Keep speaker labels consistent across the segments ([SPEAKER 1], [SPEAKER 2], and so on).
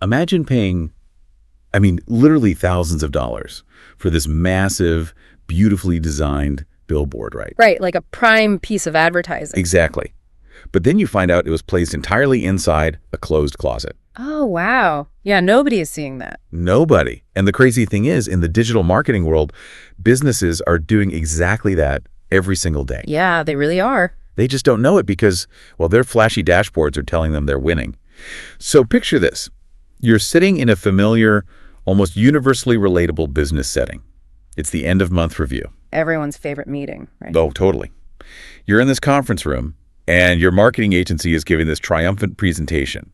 [SPEAKER 1] Imagine paying, literally thousands of dollars for this massive, beautifully designed billboard, right?
[SPEAKER 2] Right, like a prime piece of advertising.
[SPEAKER 1] Exactly. But then you find out it was placed entirely inside a closed closet.
[SPEAKER 2] Oh, wow. Yeah, nobody is seeing that.
[SPEAKER 1] Nobody. And the crazy thing is, in the digital marketing world, businesses are doing exactly that every single day.
[SPEAKER 2] Yeah, they really are.
[SPEAKER 1] They just don't know it because, well, their flashy dashboards are telling them they're winning. So picture this. You're sitting in a familiar, almost universally relatable business setting. It's the end of month review.
[SPEAKER 2] Everyone's favorite meeting, right?
[SPEAKER 1] Oh, totally. You're in this conference room, and your marketing agency is giving this triumphant presentation.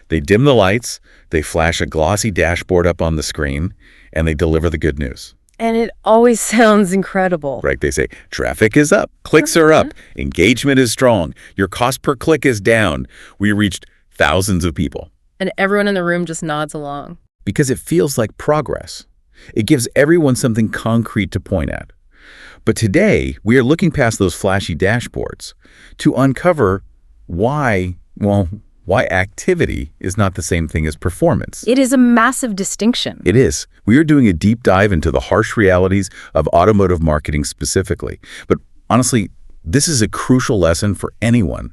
[SPEAKER 1] They dim the lights, they flash a glossy dashboard up on the screen, and they deliver the good news.
[SPEAKER 2] And it always sounds incredible.
[SPEAKER 1] Right, they say, traffic is up, clicks are up, engagement is strong, your cost per click is down. We reached thousands of people.
[SPEAKER 2] And everyone in the room just nods along.
[SPEAKER 1] Because it feels like progress. It gives everyone something concrete to point at. But today, we are looking past those flashy dashboards to uncover why activity is not the same thing as performance.
[SPEAKER 2] It is a massive distinction.
[SPEAKER 1] It is. We are doing a deep dive into the harsh realities of automotive marketing specifically. But honestly, this is a crucial lesson for anyone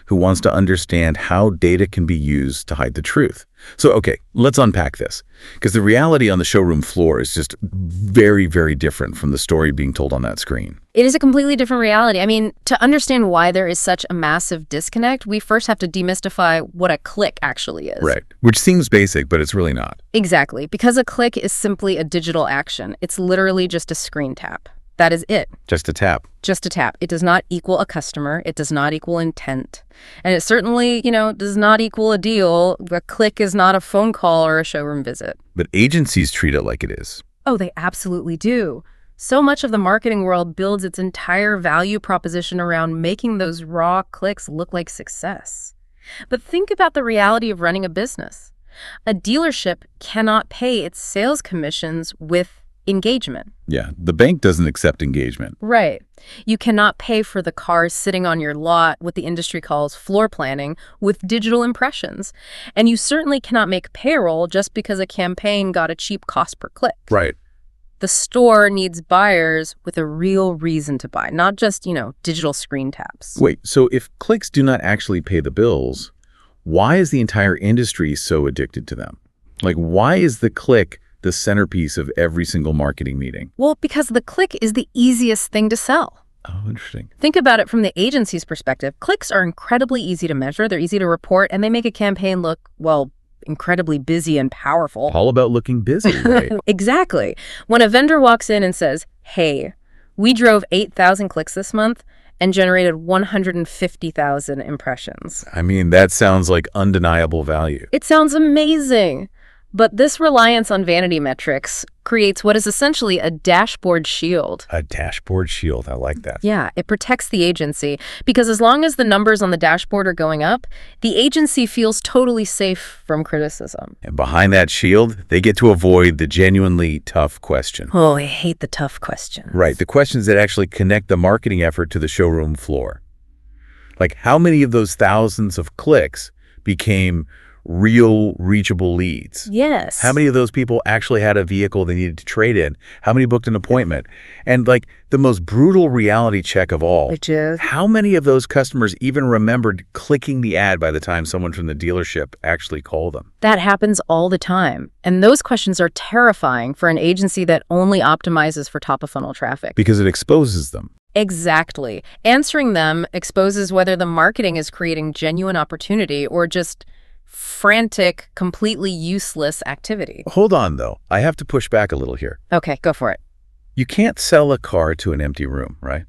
[SPEAKER 1] who wants to understand how data can be used to hide the truth. So, okay, let's unpack this. Because the reality on the showroom floor is just very, very different from the story being told on that screen.
[SPEAKER 2] It is a completely different reality. To understand why there is such a massive disconnect, we first have to demystify what a click actually is.
[SPEAKER 1] Right, which seems basic, but it's really not.
[SPEAKER 2] Exactly, because a click is simply a digital action. It's literally just a screen tap. That is it.
[SPEAKER 1] Just a tap.
[SPEAKER 2] Just a tap. It does not equal a customer. It does not equal intent. And it certainly, does not equal a deal. A click is not a phone call or a showroom visit.
[SPEAKER 1] But agencies treat it like it is.
[SPEAKER 2] Oh, they absolutely do. So much of the marketing world builds its entire value proposition around making those raw clicks look like success. But think about the reality of running a business. A dealership cannot pay its sales commissions with engagement.
[SPEAKER 1] Yeah, the bank doesn't accept engagement.
[SPEAKER 2] Right. You cannot pay for the cars sitting on your lot, what the industry calls floor planning, with digital impressions. And you certainly cannot make payroll just because a campaign got a cheap cost per click.
[SPEAKER 1] Right.
[SPEAKER 2] The store needs buyers with a real reason to buy, not just, digital screen taps.
[SPEAKER 1] Wait, so if clicks do not actually pay the bills, why is the entire industry so addicted to them? Like, why is the click the centerpiece of every single marketing meeting?
[SPEAKER 2] Well, because the click is the easiest thing to sell.
[SPEAKER 1] Oh, interesting.
[SPEAKER 2] Think about it from the agency's perspective. Clicks are incredibly easy to measure, they're easy to report, and they make a campaign look, incredibly busy and powerful.
[SPEAKER 1] All about looking busy, right?
[SPEAKER 2] Exactly. When a vendor walks in and says, hey, we drove 8,000 clicks this month and generated 150,000 impressions.
[SPEAKER 1] That sounds like undeniable value.
[SPEAKER 2] It sounds amazing. But this reliance on vanity metrics creates what is essentially a dashboard shield.
[SPEAKER 1] A dashboard shield. I like that.
[SPEAKER 2] Yeah, it protects the agency because as long as the numbers on the dashboard are going up, the agency feels totally safe from criticism.
[SPEAKER 1] And behind that shield, they get to avoid the genuinely tough question.
[SPEAKER 2] Oh, I hate the tough questions.
[SPEAKER 1] Right, the questions that actually connect the marketing effort to the showroom floor. Like, how many of those thousands of clicks became real reachable leads?
[SPEAKER 2] Yes.
[SPEAKER 1] How many of those people actually had a vehicle they needed to trade in? How many booked an appointment? And the most brutal reality check of all,
[SPEAKER 2] which is,
[SPEAKER 1] how many of those customers even remembered clicking the ad by the time someone from the dealership actually called them?
[SPEAKER 2] That happens all the time. And those questions are terrifying for an agency that only optimizes for top-of-funnel traffic.
[SPEAKER 1] Because it exposes them.
[SPEAKER 2] Exactly. Answering them exposes whether the marketing is creating genuine opportunity or just frantic, completely useless activity.
[SPEAKER 1] Hold on, though. I have to push back a little here.
[SPEAKER 2] Okay, go for it.
[SPEAKER 1] You can't sell a car to an empty room, right?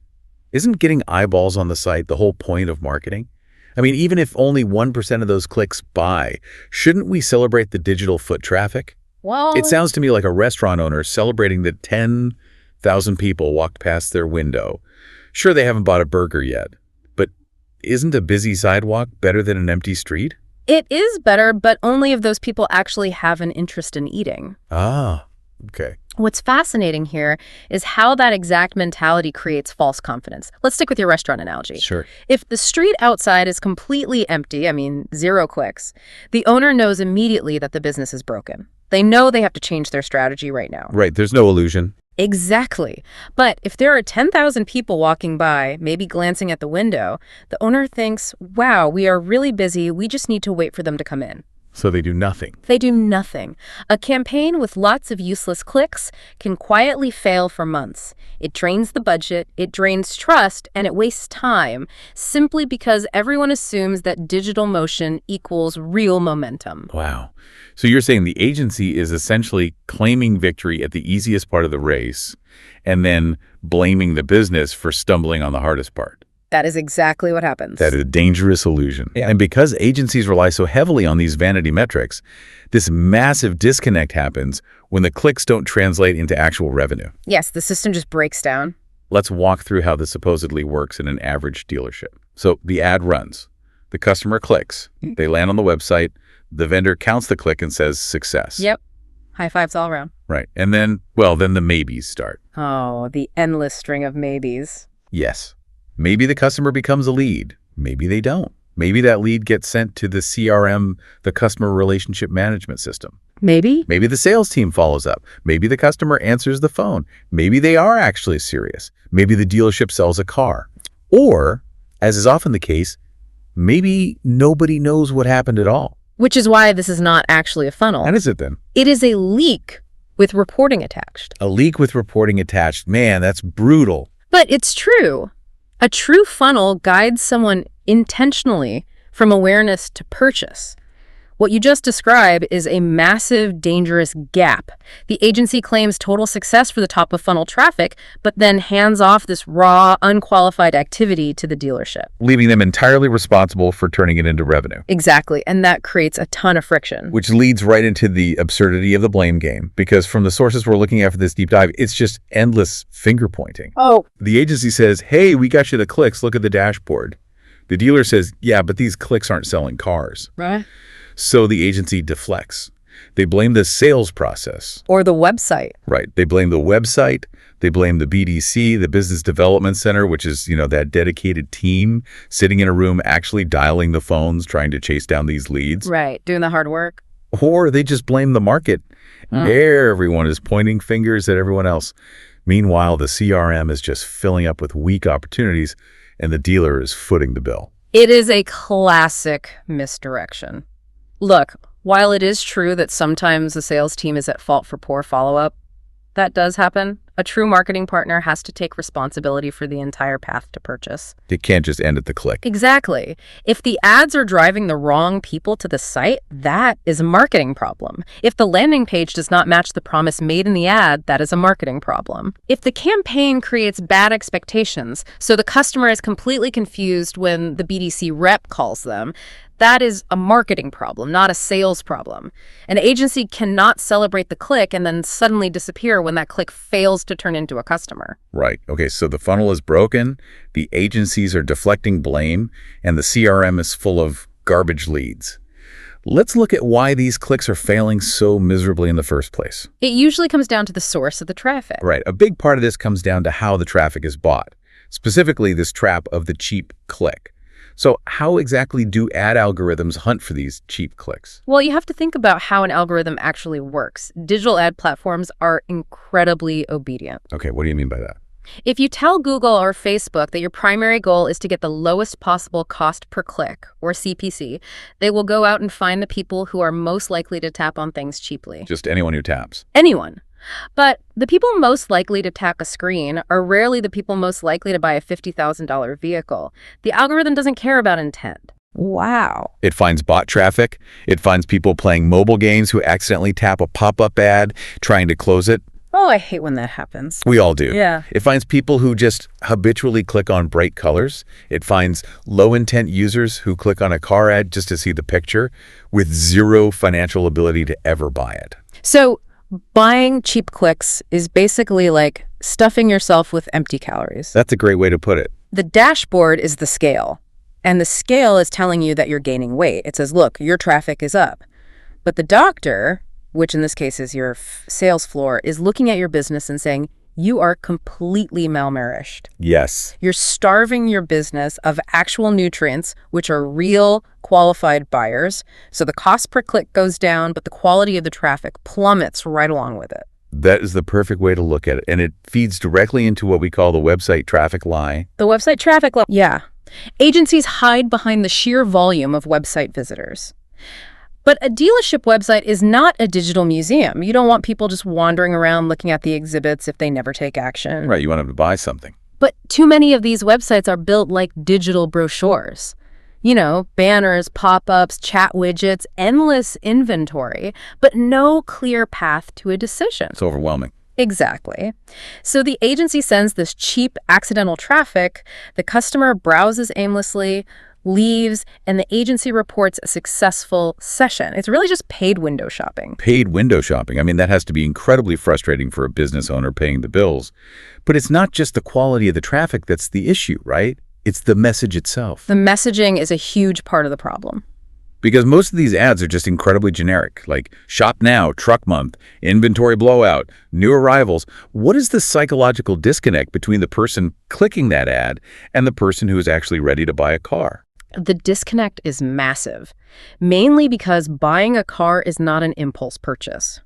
[SPEAKER 1] Isn't getting eyeballs on the site the whole point of marketing? Even if only 1% of those clicks buy, shouldn't we celebrate the digital foot traffic?
[SPEAKER 2] Well,
[SPEAKER 1] It sounds to me like a restaurant owner celebrating that 10,000 people walked past their window. Sure, they haven't bought a burger yet, but isn't a busy sidewalk better than an empty street?
[SPEAKER 2] it is better, but only if those people actually have an interest in eating.
[SPEAKER 1] Ah, Okay.
[SPEAKER 2] What's fascinating here is how that exact mentality creates false confidence. Let's stick with your restaurant analogy.
[SPEAKER 1] Sure.
[SPEAKER 2] If the street outside is completely empty, I mean, zero clicks, the owner knows immediately that the business is broken. They know they have to change their strategy right now.
[SPEAKER 1] Right. There's no illusion.
[SPEAKER 2] Exactly. But if there are 10,000 people walking by, maybe glancing at the window, the owner thinks, wow, we are really busy. We just need to wait for them to come in.
[SPEAKER 1] So they do nothing.
[SPEAKER 2] They do nothing. A campaign with lots of useless clicks can quietly fail for months. It drains the budget, it drains trust, and it wastes time, simply because everyone assumes that digital motion equals real momentum.
[SPEAKER 1] Wow. So you're saying the agency is essentially claiming victory at the easiest part of the race and then blaming the business for stumbling on the hardest part.
[SPEAKER 2] That is exactly what happens.
[SPEAKER 1] That is a dangerous illusion.
[SPEAKER 2] Yeah.
[SPEAKER 1] And because agencies rely so heavily on these vanity metrics, this massive disconnect happens when the clicks don't translate into actual revenue.
[SPEAKER 2] Yes, the system just breaks down.
[SPEAKER 1] Let's walk through how this supposedly works in an average dealership. So the ad runs. The customer clicks. They land on the website. The vendor counts the click and says success.
[SPEAKER 2] Yep. High fives all around.
[SPEAKER 1] Right. And then, well, then the maybes start.
[SPEAKER 2] Oh, the endless string of maybes.
[SPEAKER 1] Yes. Maybe the customer becomes a lead. Maybe they don't. Maybe that lead gets sent to the CRM, the customer relationship management system.
[SPEAKER 2] Maybe.
[SPEAKER 1] Maybe the sales team follows up. Maybe the customer answers the phone. Maybe they are actually serious. Maybe the dealership sells a car. Or, as is often the case, maybe nobody knows what happened at all.
[SPEAKER 2] Which is why this is not actually a funnel.
[SPEAKER 1] What is it then?
[SPEAKER 2] It is a leak with reporting attached.
[SPEAKER 1] A leak with reporting attached. Man, that's brutal.
[SPEAKER 2] But it's true. A true funnel guides someone intentionally from awareness to purchase. What you just described is a massive, dangerous gap. The agency claims total success for the top of funnel traffic, but then hands off this raw, unqualified activity to the dealership.
[SPEAKER 1] Leaving them entirely responsible for turning it into revenue.
[SPEAKER 2] Exactly, and that creates a ton of friction.
[SPEAKER 1] Which leads right into the absurdity of the blame game, because from the sources we're looking at for this deep dive, it's just endless finger pointing.
[SPEAKER 2] Oh.
[SPEAKER 1] The agency says, hey, we got you the clicks, look at the dashboard. The dealer says, yeah, but these clicks aren't selling cars.
[SPEAKER 2] Right.
[SPEAKER 1] So the agency deflects. They blame the sales process.
[SPEAKER 2] Or the website.
[SPEAKER 1] Right. They blame the website. They blame the BDC, the Business Development Center, which is, that dedicated team sitting in a room actually dialing the phones, trying to chase down these leads.
[SPEAKER 2] Right. Doing the hard work.
[SPEAKER 1] Or they just blame the market. Everyone is pointing fingers at everyone else. Meanwhile, the CRM is just filling up with weak opportunities, and the dealer is footing the bill.
[SPEAKER 2] It is a classic misdirection. Look, while it is true that sometimes the sales team is at fault for poor follow-up, that does happen. A true marketing partner has to take responsibility for the entire path to purchase.
[SPEAKER 1] It can't just end at the click.
[SPEAKER 2] Exactly. If the ads are driving the wrong people to the site, that is a marketing problem. If the landing page does not match the promise made in the ad, that is a marketing problem. If the campaign creates bad expectations, so the customer is completely confused when the BDC rep calls them, that is a marketing problem, not a sales problem. An agency cannot celebrate the click and then suddenly disappear when that click fails to turn into a customer.
[SPEAKER 1] Right. Okay, so the funnel is broken, the agencies are deflecting blame, and the CRM is full of garbage leads. Let's look at why these clicks are failing so miserably in the first place.
[SPEAKER 2] It usually comes down to the source of the traffic.
[SPEAKER 1] Right. A big part of this comes down to how the traffic is bought, specifically this trap of the cheap click. So how exactly do ad algorithms hunt for these cheap clicks?
[SPEAKER 2] Well, you have to think about how an algorithm actually works. Digital ad platforms are incredibly obedient.
[SPEAKER 1] Okay, what do you mean by that?
[SPEAKER 2] If you tell Google or Facebook that your primary goal is to get the lowest possible cost per click, or CPC, they will go out and find the people who are most likely to tap on things cheaply.
[SPEAKER 1] Just anyone who taps.
[SPEAKER 2] Anyone. But the people most likely to tap a screen are rarely the people most likely to buy a $50,000 vehicle. The algorithm doesn't care about intent. Wow.
[SPEAKER 1] It finds bot traffic. It finds people playing mobile games who accidentally tap a pop-up ad trying to close it.
[SPEAKER 2] Oh, I hate when that happens.
[SPEAKER 1] We all do.
[SPEAKER 2] Yeah.
[SPEAKER 1] It finds people who just habitually click on bright colors. It finds low-intent users who click on a car ad just to see the picture with zero financial ability to ever buy it.
[SPEAKER 2] So buying cheap clicks is basically like stuffing yourself with empty calories.
[SPEAKER 1] That's a great way to put it.
[SPEAKER 2] The dashboard is the scale, and the scale is telling you that you're gaining weight. It says, look, your traffic is up. But the doctor which in this case is your sales floor, is looking at your business and saying, you are completely malnourished.
[SPEAKER 1] Yes.
[SPEAKER 2] You're starving your business of actual nutrients, which are real, qualified buyers. So the cost per click goes down, but the quality of the traffic plummets right along with it.
[SPEAKER 1] That is the perfect way to look at it. And it feeds directly into what we call the website traffic lie.
[SPEAKER 2] The website traffic lie. Yeah. Agencies hide behind the sheer volume of website visitors. But a dealership website is not a digital museum. You don't want people just wandering around looking at the exhibits if they never take action.
[SPEAKER 1] Right, you want them to buy something.
[SPEAKER 2] But too many of these websites are built like digital brochures. You know, banners, pop-ups, chat widgets, endless inventory, but no clear path to a decision.
[SPEAKER 1] It's overwhelming.
[SPEAKER 2] Exactly. So the agency sends this cheap, accidental traffic, the customer browses aimlessly, leaves, and the agency reports a successful session. It's really just paid window shopping.
[SPEAKER 1] Paid window shopping. I mean, that has to be incredibly frustrating for a business owner paying the bills. But it's not just the quality of the traffic that's the issue, right? It's the message itself.
[SPEAKER 2] The messaging is a huge part of the problem.
[SPEAKER 1] Because most of these ads are just incredibly generic, like shop now, truck month, inventory blowout, new arrivals. What is the psychological disconnect between the person clicking that ad and the person who is actually ready to buy a car?
[SPEAKER 2] The disconnect is massive, mainly because buying a car is not an impulse purchase.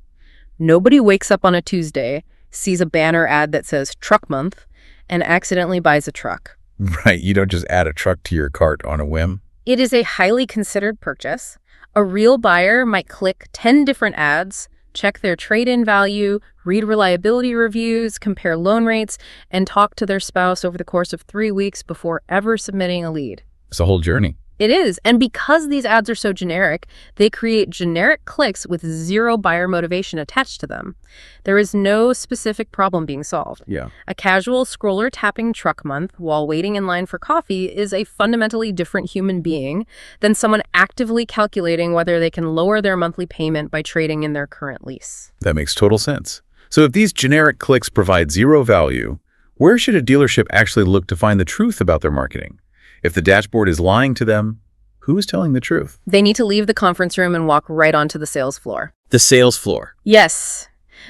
[SPEAKER 2] Nobody wakes up on a Tuesday, sees a banner ad that says truck month, and accidentally buys a truck.
[SPEAKER 1] Right, you don't just add a truck to your cart on a whim.
[SPEAKER 2] It is a highly considered purchase. A real buyer might click 10 different ads, check their trade-in value, read reliability reviews, compare loan rates, and talk to their spouse over the course of 3 weeks before ever submitting a lead.
[SPEAKER 1] It's a whole journey.
[SPEAKER 2] It is. And because these ads are so generic, they create generic clicks with zero buyer motivation attached to them. There is no specific problem being solved.
[SPEAKER 1] Yeah.
[SPEAKER 2] A casual scroller tapping truck month while waiting in line for coffee is a fundamentally different human being than someone actively calculating whether they can lower their monthly payment by trading in their current lease.
[SPEAKER 1] That makes total sense. So if these generic clicks provide zero value, where should a dealership actually look to find the truth about their marketing? If the dashboard is lying to them, who is telling the truth?
[SPEAKER 2] They need to leave the conference room and walk right onto the sales floor.
[SPEAKER 1] The sales floor.
[SPEAKER 2] Yes.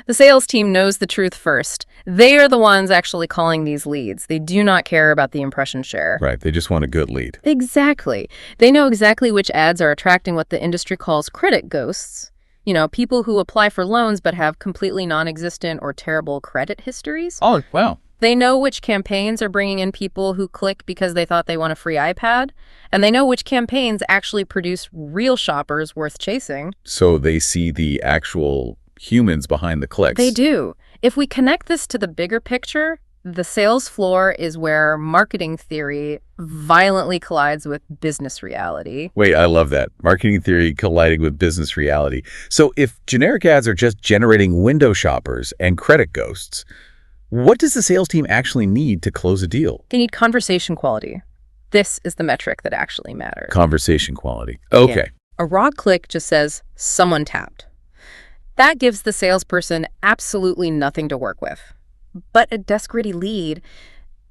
[SPEAKER 2] The sales team knows the truth first. They are the ones actually calling these leads. They do not care about the impression share.
[SPEAKER 1] Right, they just want a good lead.
[SPEAKER 2] Exactly. They know exactly which ads are attracting what the industry calls credit ghosts. You know, people who apply for loans but have completely non-existent or terrible credit histories.
[SPEAKER 1] Oh, wow.
[SPEAKER 2] They know which campaigns are bringing in people who click because they thought they want a free iPad, and they know which campaigns actually produce real shoppers worth chasing.
[SPEAKER 1] So they see the actual humans behind the clicks.
[SPEAKER 2] They do. If we connect this to the bigger picture, the sales floor is where marketing theory violently collides with business reality.
[SPEAKER 1] Wait, I love that. Marketing theory colliding with business reality. So if generic ads are just generating window shoppers and credit ghosts, what does the sales team actually need to close a deal?
[SPEAKER 2] They need conversation quality. This is the metric that actually matters.
[SPEAKER 1] Conversation quality. Okay.
[SPEAKER 2] Yeah. A raw click just says, someone tapped. That gives the salesperson absolutely nothing to work with. But a desk-ready lead,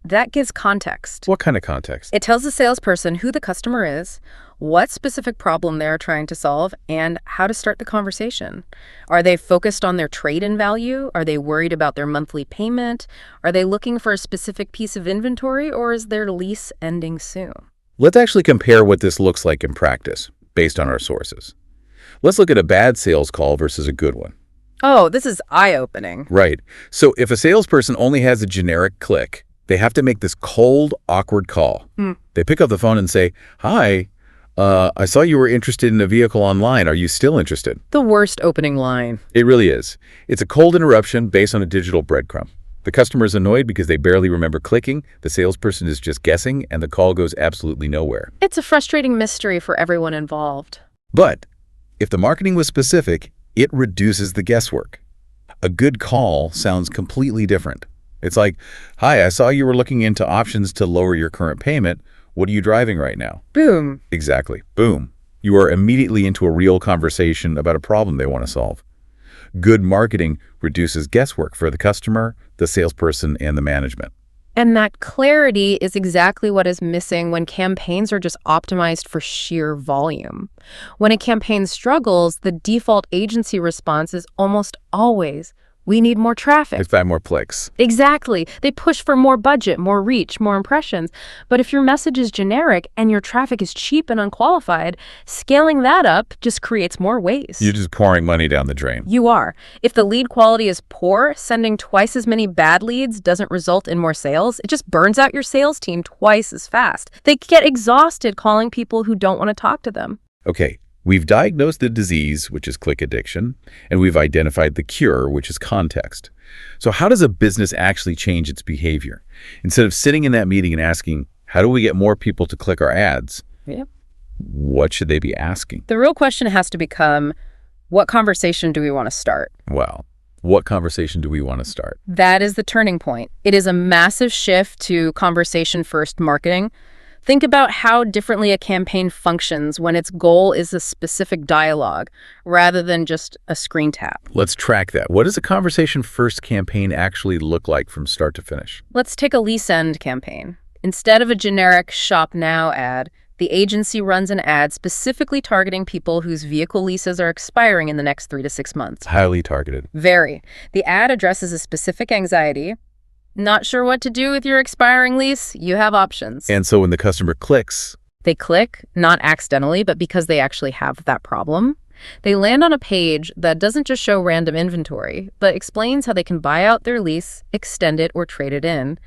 [SPEAKER 2] that gives context.
[SPEAKER 1] What kind of context?
[SPEAKER 2] It tells the salesperson who the customer is, what specific problem they're trying to solve, and how to start the conversation. Are they focused on their trade-in value? Are they worried about their monthly payment? Are they looking for a specific piece of inventory, or is their lease ending soon?
[SPEAKER 1] Let's actually compare what this looks like in practice, based on our sources. Let's look at a bad sales call versus a good one.
[SPEAKER 2] Oh, this is eye-opening.
[SPEAKER 1] Right. So if a salesperson only has a generic click, they have to make this cold, awkward call. They pick up the phone and say, "Hi, I saw you were interested in a vehicle online. Are you still interested?"
[SPEAKER 2] The worst opening line.
[SPEAKER 1] It really is. It's a cold interruption based on a digital breadcrumb. The customer is annoyed because they barely remember clicking, the salesperson is just guessing, and the call goes absolutely nowhere.
[SPEAKER 2] It's a frustrating mystery for everyone involved.
[SPEAKER 1] But if the marketing was specific, it reduces the guesswork. A good call sounds completely different. It's like, "Hi, I saw you were looking into options to lower your current payment. What are you driving right now?"
[SPEAKER 2] Boom.
[SPEAKER 1] Exactly. Boom. You are immediately into a real conversation about a problem they want to solve. Good marketing reduces guesswork for the customer, the salesperson, and the management.
[SPEAKER 2] And that clarity is exactly what is missing when campaigns are just optimized for sheer volume. When a campaign struggles, the default agency response is almost always, we need more traffic.
[SPEAKER 1] Like 5 more clicks.
[SPEAKER 2] Exactly. They push for more budget, more reach, more impressions. But if your message is generic and your traffic is cheap and unqualified, scaling that up just creates more waste.
[SPEAKER 1] You're just pouring money down the drain.
[SPEAKER 2] You are. If the lead quality is poor, sending twice as many bad leads doesn't result in more sales. It just burns out your sales team twice as fast. They get exhausted calling people who don't want to talk to them.
[SPEAKER 1] Okay, we've diagnosed the disease, which is click addiction, and we've identified the cure, which is context. So how does a business actually change its behavior? Instead of sitting in that meeting and asking, how do we get more people to click our ads?
[SPEAKER 2] Yeah.
[SPEAKER 1] What should they be asking?
[SPEAKER 2] The real question has to become, what conversation do we want to start?
[SPEAKER 1] Well, what conversation do we want to start?
[SPEAKER 2] That is the turning point. It is a massive shift to conversation-first marketing. Think about how differently a campaign functions when its goal is a specific dialogue rather than just a screen tap.
[SPEAKER 1] Let's track that. What does a conversation-first campaign actually look like from start to finish?
[SPEAKER 2] Let's take a lease end campaign. Instead of a generic shop now ad, the agency runs an ad specifically targeting people whose vehicle leases are expiring in the next 3 to 6 months.
[SPEAKER 1] Highly targeted.
[SPEAKER 2] Very. The ad addresses a specific anxiety. Not sure what to do with your expiring lease? You have options.
[SPEAKER 1] And so when the customer clicks,
[SPEAKER 2] They click, not accidentally, but because they actually have that problem. They land on a page that doesn't just show random inventory, but explains how they can buy out their lease, extend it, or trade it in.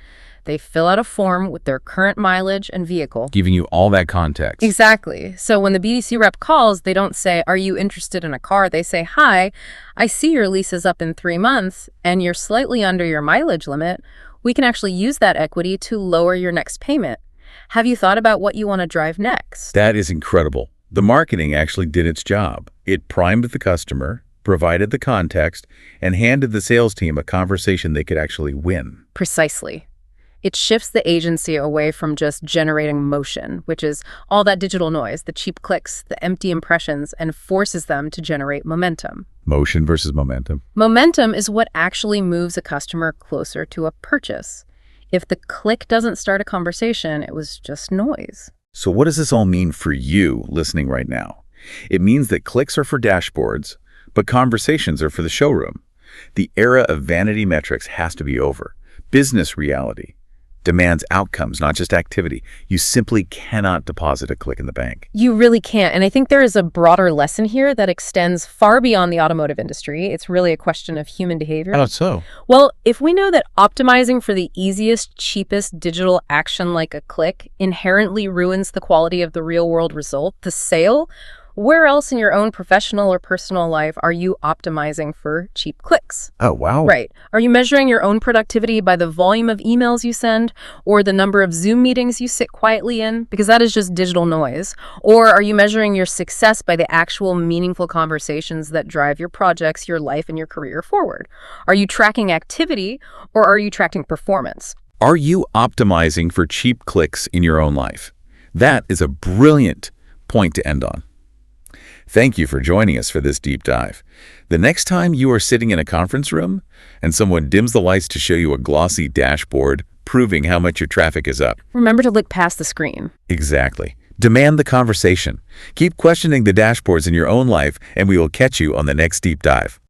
[SPEAKER 2] They fill out a form with their current mileage and vehicle.
[SPEAKER 1] giving you all that context.
[SPEAKER 2] Exactly. So when the BDC rep calls, they don't say, are you interested in a car? They say, hi, I see your lease is up in 3 months and you're slightly under your mileage limit. We can actually use that equity to lower your next payment. Have you thought about what you want to drive next?
[SPEAKER 1] That is incredible. The marketing actually did its job. It primed the customer, provided the context, and handed the sales team a conversation they could actually win.
[SPEAKER 2] Precisely. It shifts the agency away from just generating motion, which is all that digital noise, the cheap clicks, the empty impressions, and forces them to generate momentum.
[SPEAKER 1] Motion versus momentum.
[SPEAKER 2] Momentum is what actually moves a customer closer to a purchase. If the click doesn't start a conversation, it was just noise.
[SPEAKER 1] So what does this all mean for you listening right now? It means that clicks are for dashboards, but conversations are for the showroom. The era of vanity metrics has to be over. Business reality demands outcomes, not just activity. You simply cannot deposit a click in the bank.
[SPEAKER 2] You really can't. And I think there is a broader lesson here that extends far beyond the automotive industry. It's really a question of human behavior.
[SPEAKER 1] How so?
[SPEAKER 2] Well, if we know that optimizing for the easiest, cheapest digital action like a click inherently ruins the quality of the real-world result, the sale, where else in your own professional or personal life are you optimizing for cheap clicks?
[SPEAKER 1] Oh, wow.
[SPEAKER 2] Right. Are you measuring your own productivity by the volume of emails you send or the number of Zoom meetings you sit quietly in? Because that is just digital noise. Or are you measuring your success by the actual meaningful conversations that drive your projects, your life, and your career forward? Are you tracking activity or are you tracking performance?
[SPEAKER 1] Are you optimizing for cheap clicks in your own life? That is a brilliant point to end on. Thank you for joining us for this deep dive. The next time you are sitting in a conference room and someone dims the lights to show you a glossy dashboard proving how much your traffic is up.
[SPEAKER 2] Remember to look past the screen.
[SPEAKER 1] Exactly. Demand the conversation. Keep questioning the dashboards in your own life, and we will catch you on the next deep dive.